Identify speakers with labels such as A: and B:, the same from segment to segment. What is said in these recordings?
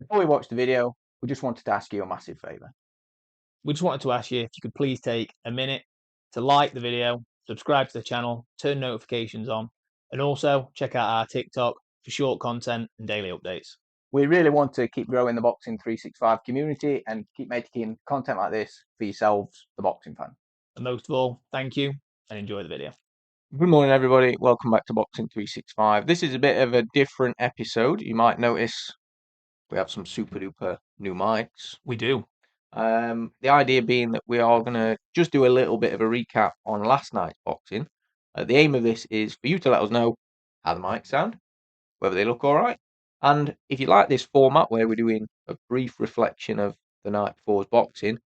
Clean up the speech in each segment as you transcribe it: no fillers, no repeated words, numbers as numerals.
A: Before we watch the video, we just wanted to ask you a massive favour.
B: We just wanted to ask you if you could please take a minute to like the video, subscribe to the channel, turn notifications on, and also check out our TikTok for short content and daily updates.
A: We really want to keep growing the Boxing 365 community and keep making content like this for yourselves, the boxing fan.
B: And most of all, thank you and enjoy the video.
A: Good morning, everybody. Welcome back to Boxing 365. This is a bit of a different episode. You might notice we have some super duper new mics.
B: We do.
A: The idea being that we are going to just do a little bit of a recap on last night's boxing. The aim of this is for you to let us know how the mics sound, whether they look all right. And if you like this format where we're doing a brief reflection of the night before's boxing,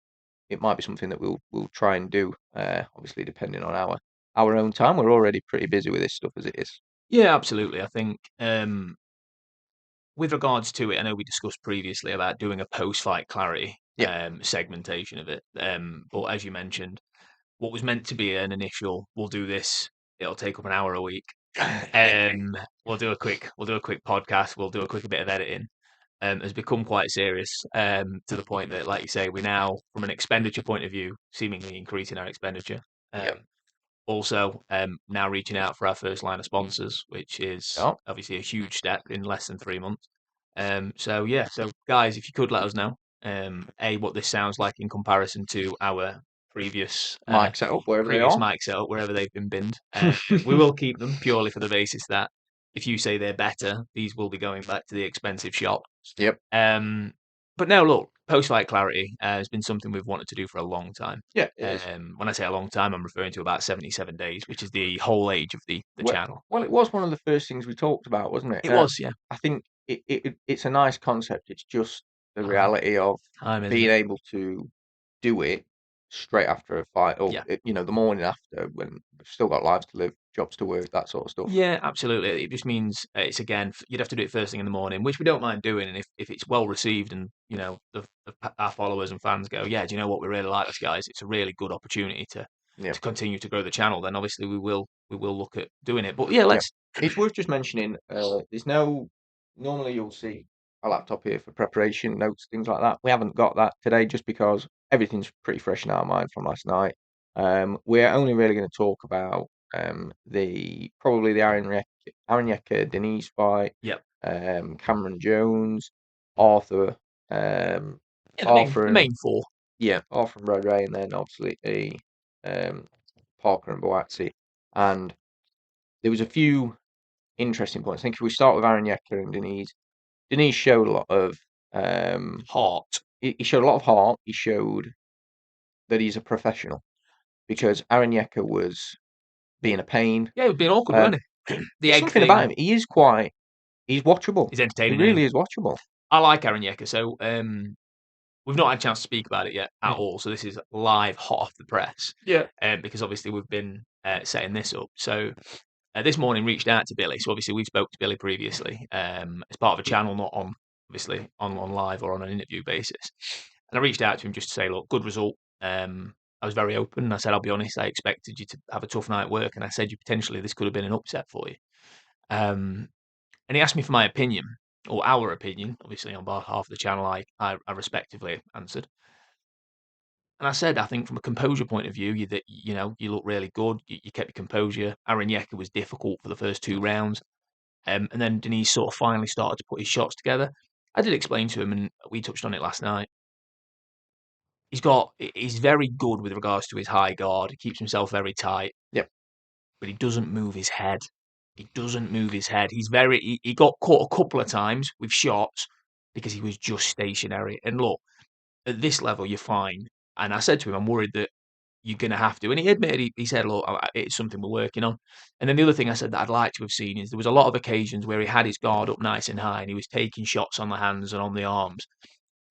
A: it might be something that we'll try and do. Obviously, depending on our own time. We're already pretty busy with this stuff as it is.
B: Yeah, absolutely. I think with regards to it, I know we discussed previously about doing a post-fight clarity segmentation of it. But as you mentioned, what was meant to be an initial, we'll do this. It'll take up an hour a week. We'll do a quick podcast. We'll do a quick bit of editing. Has become quite serious to the point that, like you say, we now, from an expenditure point of view, seemingly increasing our expenditure. Also, now reaching out for our first line of sponsors, which is obviously a huge step in less than 3 months. So guys, if you could let us know, what this sounds like in comparison to our previous
A: mic setup,
B: wherever they've been binned. We will keep them purely for the basis that if you say they're better, these will be going back to the expensive shop.
A: Yep.
B: But now look, post-fight clarity has been something we've wanted to do for a long time.
A: Yeah.
B: When I say a long time, I'm referring to about 77 days, which is the whole age of the channel.
A: Well, it was one of the first things we talked about, wasn't it?
B: It was, yeah.
A: I think it's a nice concept. It's just the reality of being able to do it straight after a fight, or the morning after, when we've still got lives to live, jobs to work, that sort of stuff.
B: Yeah, absolutely. It just means it's again you'd have to do it first thing in the morning, which we don't mind doing. And if it's well received, and our followers and fans go, yeah, do you know what, we really like this, guys? It's a really good opportunity to continue to grow the channel. Then obviously we will look at doing it. But yeah, let's.
A: It's worth just mentioning. There's no. Normally you'll see a laptop here for preparation notes, things like that. We haven't got that today just because everything's pretty fresh in our mind from last night. We're only really going to talk about probably the Aaron Yecker Denise fight.
B: Yep.
A: Cameron Jones, Arthur.
B: Arthur the main four.
A: Yeah, Arthur and Rodray, and then obviously Parker and Buatsi. And there was a few interesting points. I think if we start with Aaron Yecker and Denise showed a lot of
B: heart.
A: He showed a lot of heart. He showed that he's a professional, because Aaron Yecker was being a pain.
B: Yeah, he was being awkward, wasn't he?
A: The egg thing about him, he's watchable.
B: He's entertaining.
A: He really is watchable.
B: I like Aaron Yecker. So we've not had a chance to speak about it yet at all. So this is live, hot off the press.
A: Yeah.
B: Because obviously we've been setting this up. So this morning reached out to Billy. So obviously we spoke to Billy previously as part of a channel, not on obviously on live or on an interview basis. And I reached out to him just to say, look, good result. I was very open. I said, I'll be honest, I expected you to have a tough night at work. And I said, potentially this could have been an upset for you. And he asked me for my opinion, or our opinion, obviously on behalf of the channel. I respectively answered. And I said, I think from a composure point of view, you look really good. You kept your composure. Aaron Yecker was difficult for the first 2 rounds. And then Denise sort of finally started to put his shots together. I did explain to him, and we touched on it last night. He's very good with regards to his high guard. He keeps himself very tight.
A: Yep.
B: But he doesn't move his head. He got caught a couple of times with shots because he was just stationary. And look, at this level, you're fine. And I said to him, I'm worried that you're going to have to. And he admitted, he said, look, it's something we're working on. And then the other thing I said that I'd like to have seen is there was a lot of occasions where he had his guard up nice and high and he was taking shots on the hands and on the arms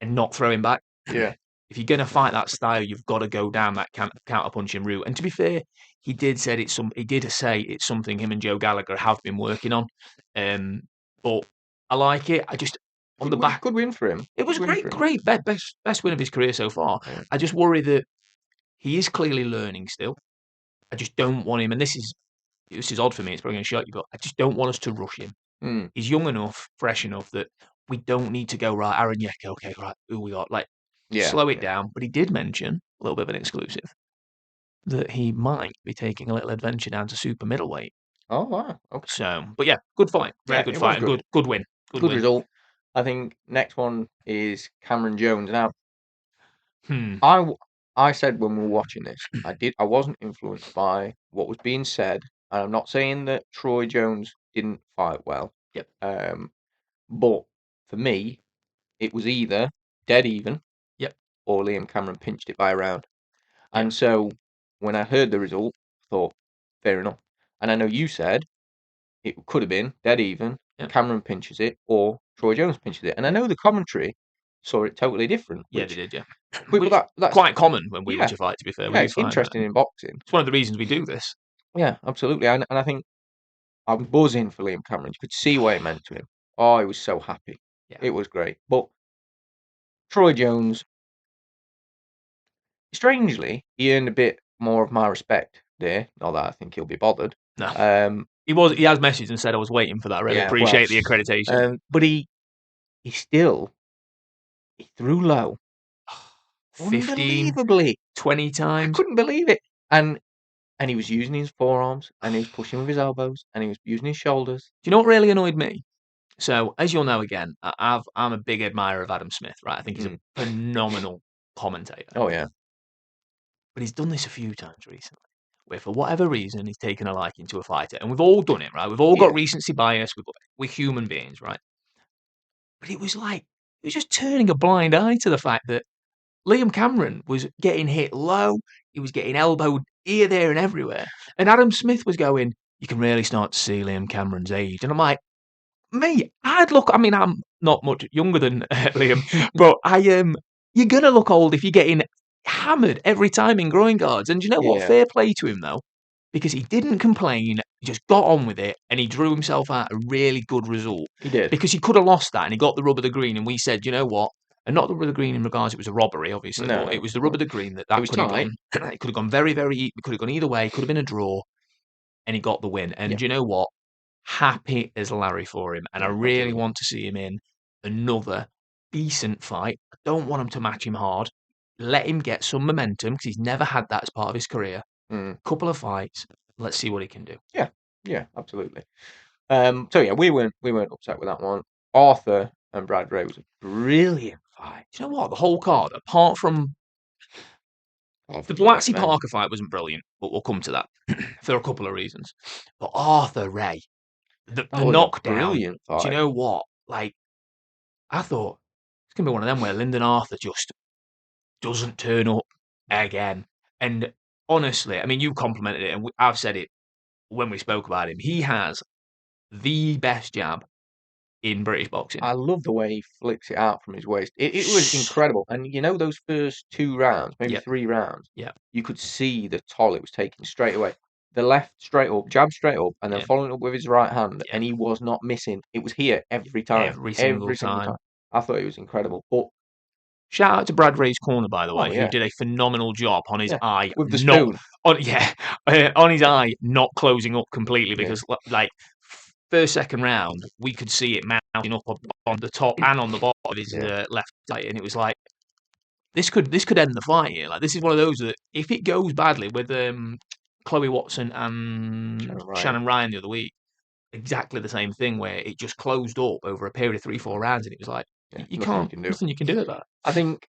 B: and not throwing back.
A: Yeah.
B: If you're going to fight that style, you've got to go down that counter-punching route. And to be fair, he did say it's something him and Joe Gallagher have been working on. But I like it. I just on the back,
A: good win for him.
B: It was great, best win of his career so far.
A: Yeah.
B: I just worry that he is clearly learning still. I just don't want him, and this is odd for me. It's probably going to shock you, but I just don't want us to rush him. He's young enough, fresh enough that we don't need to go right. Aaron Yek, okay, right. Who we got? Like,
A: Yeah,
B: slow it
A: yeah.
B: down. But he did mention a little bit of an exclusive that he might be taking a little adventure down to super middleweight.
A: Oh wow, okay.
B: So, but yeah, good fight, very
A: Yeah,
B: good
A: it was
B: fight, and
A: good.
B: good win, good
A: Good
B: win.
A: result. I think next one is Cameron Jones. Now,
B: Hmm.
A: I said when we were watching this, I wasn't influenced by what was being said, and I'm not saying that Troy Jones didn't fight well.
B: Yep.
A: Um, but for me, it was either dead even
B: Yep.
A: or Liam Cameron pinched it by a round.
B: Yeah.
A: And so when I heard the result, I thought, fair enough. And I know you said it could have been dead even,
B: Yep.
A: Cameron pinches it, or Troy Jones pinches it. And I know the commentary saw it totally different,
B: Yeah, they
A: which
B: did. Yeah.
A: but
B: Which
A: that's
B: quite common when we
A: yeah,
B: watch a fight. To be fair, we
A: yeah,
B: do
A: it's
B: find that.
A: interesting in boxing.
B: It's one of the reasons we do this.
A: Yeah, absolutely. And I think I'm buzzing for Liam Cameron. You could see what it meant to him. Oh, he was so happy.
B: Yeah.
A: It was great. But Troy Jones, strangely, he earned a bit more of my respect there. Not that I think he'll be bothered.
B: No,
A: Um,
B: he has messaged and said I was waiting for that. I really
A: yeah, well,
B: appreciate the accreditation.
A: but he still he threw low,
B: 15,
A: unbelievably.
B: 20
A: I
B: times.
A: couldn't believe it. And he was using his forearms, and he was pushing with his elbows, and he was using his shoulders.
B: Do you know what really annoyed me? So, as you'll know, again, I'm a big admirer of Adam Smith, right? I think he's a
A: Mm.
B: phenomenal commentator.
A: Oh yeah,
B: But he's done this a few times recently, where for whatever reason he's taken a liking to a fighter, and we've all done it, right? We've all got
A: yeah,
B: recency bias. We're human beings, right? But it was like he was just turning a blind eye to the fact that Liam Cameron was getting hit low. He was getting elbowed here, there, and everywhere. And Adam Smith was going, "You can really start to see Liam Cameron's age." And I'm like, me, I'd look. I mean, I'm not much younger than Liam, but I you're gonna look old if you're getting hammered every time in groin guards. And do you know what?
A: yeah.
B: Fair play to him though, because he didn't complain. He just got on with it, and he drew himself out a really good result.
A: He did.
B: Because he could have lost that, and he got the rub of the green. And we said, you know what? And not the rub of the green in regards it was a robbery, obviously,
A: No,
B: but it
A: no.
B: was the rub of the green that
A: It
B: that
A: was
B: could have
A: tight.
B: gone. It could have gone very, very. It could have gone either way. It could have been a draw, and he got the win. And
A: Yeah,
B: do you know what? Happy as Larry for him, and I
A: yeah,
B: really
A: absolutely.
B: want to see him in another decent fight. I don't want him to match him hard. Let him get some momentum because he's never had that as part of his career.
A: Mm.
B: Couple of fights. Let's see what he can do.
A: Yeah, yeah, absolutely. So yeah, we weren't upset with that one. Arthur and Brad Ray was a brilliant fight.
B: Do you know what? The whole card, apart from the
A: Arthur's a great
B: Buatsi
A: man.
B: Parker fight, wasn't brilliant, but we'll come to that for a couple of reasons. But Arthur Ray,
A: That
B: the
A: was a
B: knockdown.
A: brilliant
B: Do you
A: fight.
B: know what? Like I thought it's gonna be one of them where Lyndon Arthur just doesn't turn up again. And honestly, I mean, you complimented it, and I've said it when we spoke about him. He has the best jab in British boxing.
A: I love the way he flicks it out from his waist. It was incredible. And you know those first 2 rounds, maybe
B: Yep,
A: 3 rounds,
B: yep,
A: you could see the toll it was taking straight away. The left straight up, jab straight up, and then
B: yep,
A: following up with his right hand,
B: yep.
A: and he was not missing. It was here
B: Every single
A: every single
B: time.
A: time. I thought it was incredible. But
B: Shout out to Brad Ray's corner, by the
A: oh
B: way, who
A: yeah,
B: did a phenomenal job on his
A: yeah,
B: eye
A: with the
B: not
A: spoon,
B: on yeah on his eye not closing up completely
A: yeah,
B: because like first second round we could see it mounting up on the top and on the bottom of his
A: yeah.
B: left eye, and it was like this could end the fight here. Like this is one of those that if it goes badly with Chloe Watson and
A: Shannon Ryan,
B: Shannon Ryan the other week, exactly the same thing where it just closed up over a period of 3-4 rounds, and it was like
A: yeah,
B: you
A: nothing you
B: can't
A: can do.
B: nothing you can do with that.
A: I think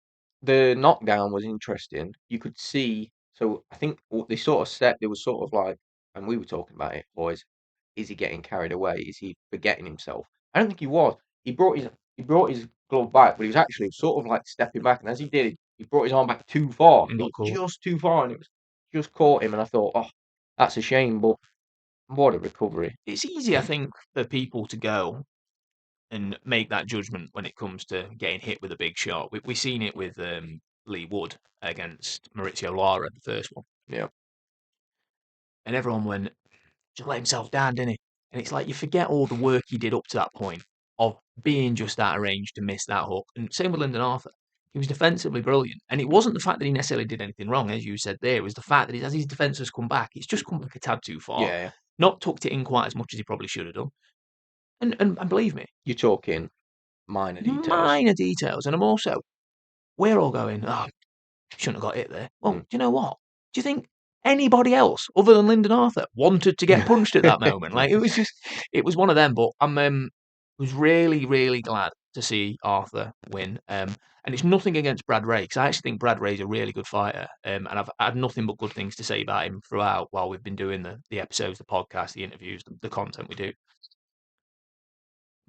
A: the knockdown was interesting. You could see. So I think what they sort of set, there was sort of like, and we were talking about it, boys. Is he getting carried away? Is he forgetting himself? I don't think he was. He brought his glove back, but he was actually sort of like stepping back, and as he did, he brought his arm back too far.
B: And
A: It
B: got
A: was
B: caught.
A: just too far, and it was just caught him. And I thought, oh, that's a shame. But what a recovery!
B: It's easy, I think, for people to go and make that judgment when it comes to getting hit with a big shot. We've seen it with Lee Wood against Maurizio Lara, the first one,
A: Yeah,
B: and everyone went, just let himself down, didn't he? And it's like you forget all the work he did up to that point of being just out of range to miss that hook. And same with Lyndon Arthur. He was defensively brilliant. And it wasn't the fact that he necessarily did anything wrong, as you said there. It was the fact that as his defence has come back, it's just come back a tad too far.
A: yeah, yeah.
B: Not tucked it in quite as much as he probably should have done. And believe me,
A: You're talking. minor details.
B: Minor details. And we're all going, oh, shouldn't have got hit there. Well, do you know what? Do you think anybody else other than Lyndon Arthur wanted to get punched at that moment? Like, it was one of them. But was really, really glad to see Arthur win. And it's nothing against Brad Ray, because I actually think Brad Ray's a really good fighter. And I've had nothing but good things to say about him throughout while we've been doing the episodes, the podcast, the interviews, the content we do.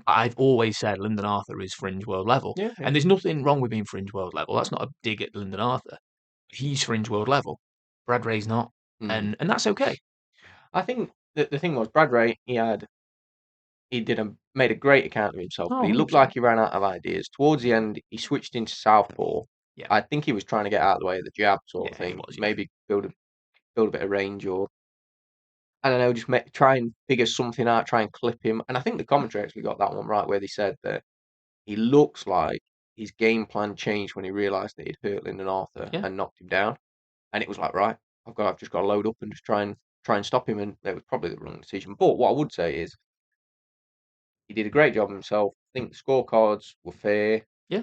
B: I've always said Lyndon Arthur is fringe world level.
A: Yeah, yeah.
B: And there's nothing wrong with being fringe world level. That's not a dig at Lyndon Arthur. He's fringe world level. Brad Ray's not. And that's okay.
A: I think that the thing was, Brad Ray, made a great account of himself,
B: Oh,
A: but he looked
B: 100%.
A: like he ran out of ideas. Towards the end, he switched into southpaw.
B: Yeah.
A: I think he was trying to get out of the way of the jab sort of
B: Yeah, he
A: thing.
B: was, yeah.
A: Maybe build a bit of range, or I don't know, just try and figure something out, try and clip him. And I think the commentary actually got that one right, where they said that he looks like his game plan changed when he realised that he'd hurt Lyndon Arthur
B: Yeah.
A: and knocked him down. And it was like, right, I've just got to load up and just try and stop him. And that was probably the wrong decision. But what I would say is, he did a great job himself. I think the scorecards were fair.
B: Yeah.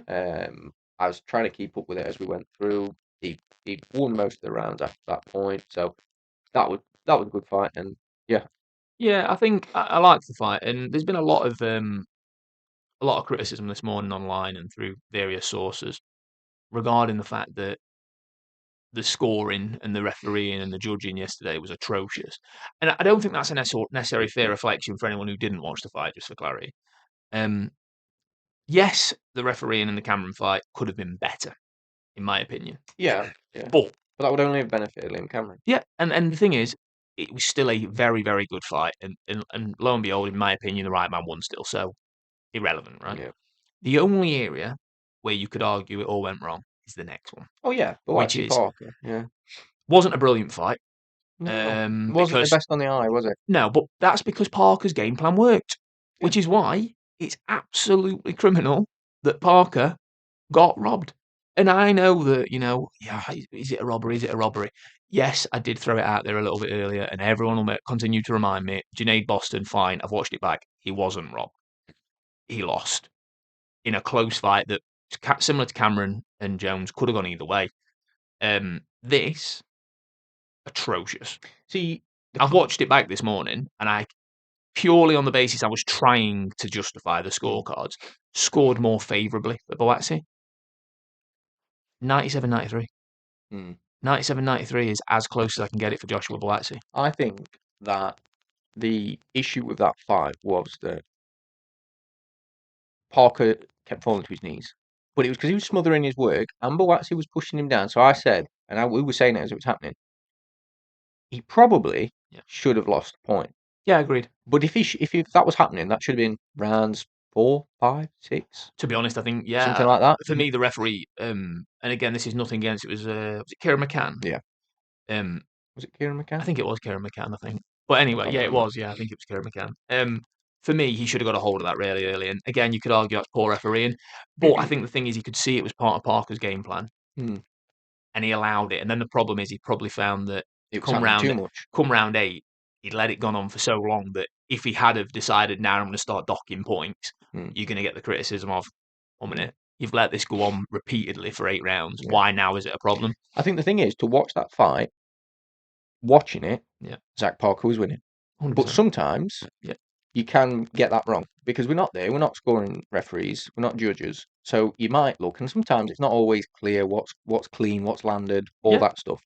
A: I was trying to keep up with it as we went through. He won most of the rounds after that point, so that was a good fight. And yeah,
B: I think I liked the fight, and there's been a lot of criticism this morning online and through various sources regarding the fact that the scoring and the refereeing and the judging yesterday was atrocious. And I don't think that's a necessary fair reflection for anyone who didn't watch the fight, just for clarity. Yes, the refereeing in the Cameron fight could have been better, in my opinion.
A: yeah.
B: But
A: that would only have benefited Liam Cameron.
B: yeah, and the thing is, it was still a very, very good fight. And lo and behold, in my opinion, the right man won still. So irrelevant, right?
A: Yeah.
B: The only area where you could argue it all went wrong is the next one.
A: Oh yeah,
B: which
A: Buatsi
B: is
A: Parker. Yeah.
B: wasn't a brilliant fight.
A: No, it wasn't the
B: Because
A: best on the eye, was it?
B: no, but that's because Parker's game plan worked,
A: Yeah.
B: which is why it's absolutely criminal that Parker got robbed. And I know that, is it a robbery? Is it a robbery? Yes, I did throw it out there a little bit earlier, and everyone will continue to remind me. Junaid Boston, fine, I've watched it back. He wasn't robbed. He lost in a close fight that, similar to Cameron and Jones, could have gone either way. This, atrocious.
A: See,
B: I've watched it back this morning, and I, purely on the basis I was trying to justify the scorecards, scored more favourably for Buatsi. 97-93. 97-93 is as close as I can get it for Joshua Buatsi.
A: I think that the issue with that fight was that Parker kept falling to his knees, but it was because he was smothering his work, and Buatsi was pushing him down. So I said, and we were saying it as it was happening, he probably should have lost the point.
B: Yeah, agreed.
A: But if that was happening, that should have been rounds 4, 5, 6.
B: To be honest, I think
A: something like that.
B: For me, the referee, and again, this is nothing against. It was it Kieran McCann?
A: Yeah. Was it Kieran McCann?
B: I think it was Kieran McCann. I think, but anyway, yeah, it was. Yeah, I think it was Kieran McCann. For me, he should have got a hold of that really early. And again, you could argue that's poor refereeing, but I think the thing is, he could see it was part of Parker's game plan, and he allowed it. And then the problem is, he probably found that
A: it was too much.
B: Come round 8, he'd let it gone on for so long that if he had have decided, now I'm going to start docking points, you're going to get the criticism of, 1 minute, you've let this go on repeatedly for 8 rounds. Yeah. Why now is it a problem?
A: I think the thing is, to watch that fight, watching it, Zach Parker was winning. 100%. But sometimes you can get that wrong, because we're not there. We're not scoring referees. We're not judges. So you might look, and sometimes it's not always clear what's clean, what's landed, all that stuff.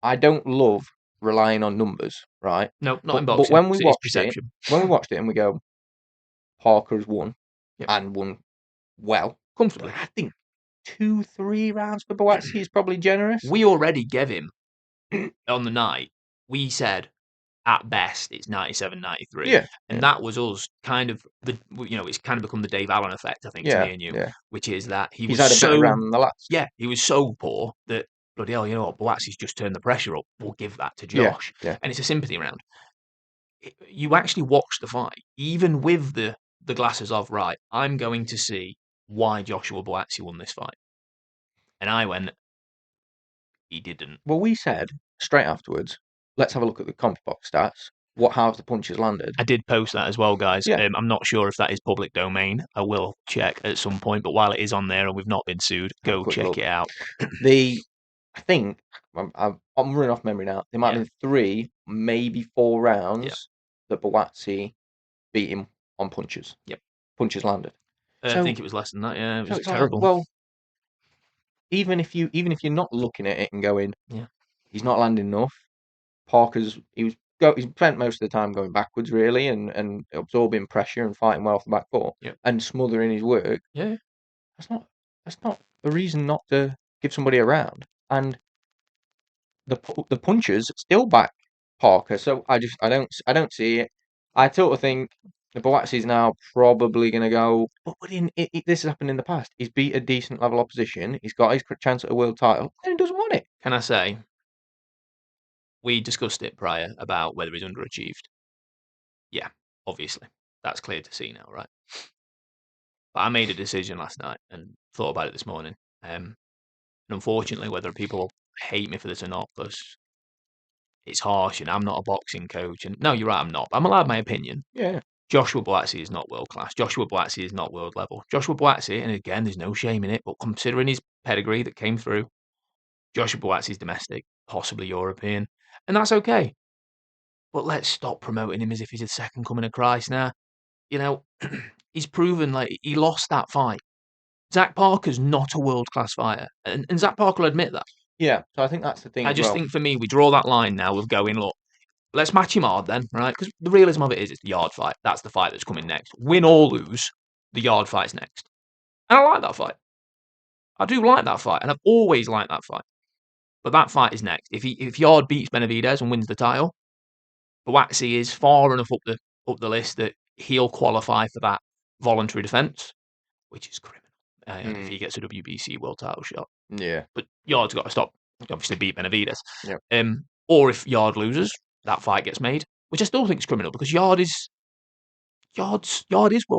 A: I don't love relying on numbers, right?
B: No, not in boxing.
A: But when we watched it and we go, Parker's won and won well,
B: comfortably.
A: I think 2-3 rounds for Buatsi is probably generous.
B: We already gave him on the night. We said at best it's 97-93, and that was us kind of it's kind of become the Dave Allen effect, I think, to me and you, which is that he's
A: had a better round than the last.
B: Yeah, he was so poor that bloody hell, you know what, Buatsi's just turned the pressure up. We'll give that to Josh, and it's a sympathy round. You actually watch the fight, even with the glasses of, right, I'm going to see why Joshua Buatsi won this fight, and I went, he didn't.
A: Well, we said straight afterwards, let's have a look at the CompuBox stats. how the punches landed.
B: I did post that as well, guys.
A: Yeah.
B: I'm not sure if that is public domain. I will check at some point. But while it is on there and we've not been sued,
A: Have a
B: go
A: quick
B: check
A: look.
B: it out.
A: I think I'm running off memory now. There might have been 3, maybe 4 rounds that Buatsi beat him on punches.
B: Yep.
A: Punches landed.
B: I think it was less than that. Yeah, it was terrible.
A: Well, even if you're not looking at it and going, he's not landing enough. Parker's he spent most of the time going backwards really and absorbing pressure and fighting well off the back foot and smothering his work.
B: Yeah.
A: That's not a reason not to give somebody a round. And the punches still back Parker. So I don't see it. I totally think the Buatsi's now probably going to go. But this has happened in the past. He's beat a decent level opposition. He's got his chance at a world title, and he doesn't want it.
B: Can I say? We discussed it prior about whether he's underachieved. Yeah, obviously. That's clear to see now, right? But I made a decision last night and thought about it this morning. And unfortunately, whether people hate me for this or not, because it's harsh and I'm not a boxing coach. And no, you're right, I'm not. I'm allowed my opinion.
A: Yeah.
B: Joshua Buatsi is not world class. Joshua Buatsi is not world level. Joshua Buatsi, and again, there's no shame in it, but considering his pedigree that came through, Joshua Buatsi is domestic, possibly European, and that's okay. But let's stop promoting him as if he's the second coming of Christ now. You know, he's proven like he lost that fight. Zach Parker's not a world class fighter, and Zach Parker will admit that.
A: Yeah, so I think that's the thing.
B: I just think for me, we draw that line now of going, look, let's match him hard then, right? Because the realism of it is it's the yard fight. That's the fight that's coming next. Win or lose, the yard fight's next. And I like that fight. I do like that fight, and I've always liked that fight. But that fight is next. If Yard beats Benavidez and wins the title, Buatsi is far enough up the list that he'll qualify for that voluntary defence, which is criminal if he gets a WBC world title shot.
A: Yeah.
B: But Yard's got to stop, obviously beat Benavidez.
A: Yep.
B: Or if Yard loses, that fight gets made, which I still think is criminal because Yard is world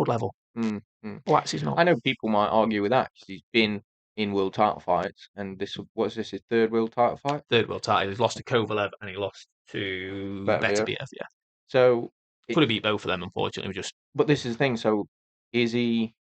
B: level. Buatsi's not.
A: I know people might argue with that because he's been in world title fights, and his 3rd world title fight?
B: 3rd world title. He's lost to Kovalev and he lost to Beterbiev. Yeah.
A: So
B: could have beat both of them, unfortunately.
A: But this is the thing. So is he?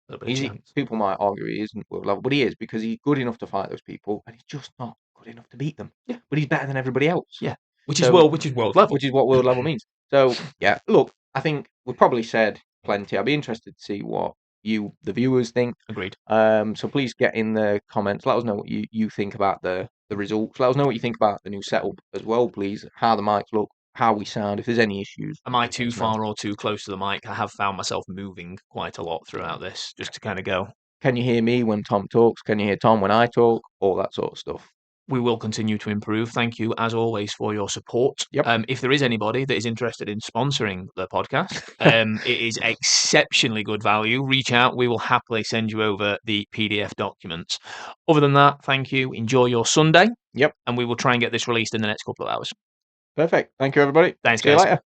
A: People might argue he isn't world level, but he is because he's good enough to fight those people, and he's just not good enough to beat them.
B: Yeah,
A: but he's better than everybody else.
B: Yeah, which is world level,
A: which is what world level means. So yeah, look, I think we've probably said plenty. I'd be interested to see what you, the viewers, think.
B: Agreed.
A: So please get in the comments. Let us know what you think about the results. Let us know what you think about the new setup as well, please. How the mics look, how we sound, if there's any issues.
B: Am I too far or too close to the mic? I have found myself moving quite a lot throughout this, just to kind of go.
A: Can you hear me when Tom talks? Can you hear Tom when I talk? All that sort of stuff.
B: We will continue to improve. Thank you, as always, for your support.
A: Yep.
B: If there is anybody that is interested in sponsoring the podcast, it is exceptionally good value. Reach out. We will happily send you over the PDF documents. Other than that, thank you. Enjoy your Sunday.
A: Yep.
B: And we will try and get this released in the next couple of hours.
A: Perfect. Thank you, everybody.
B: Thanks,
A: guys. See you later.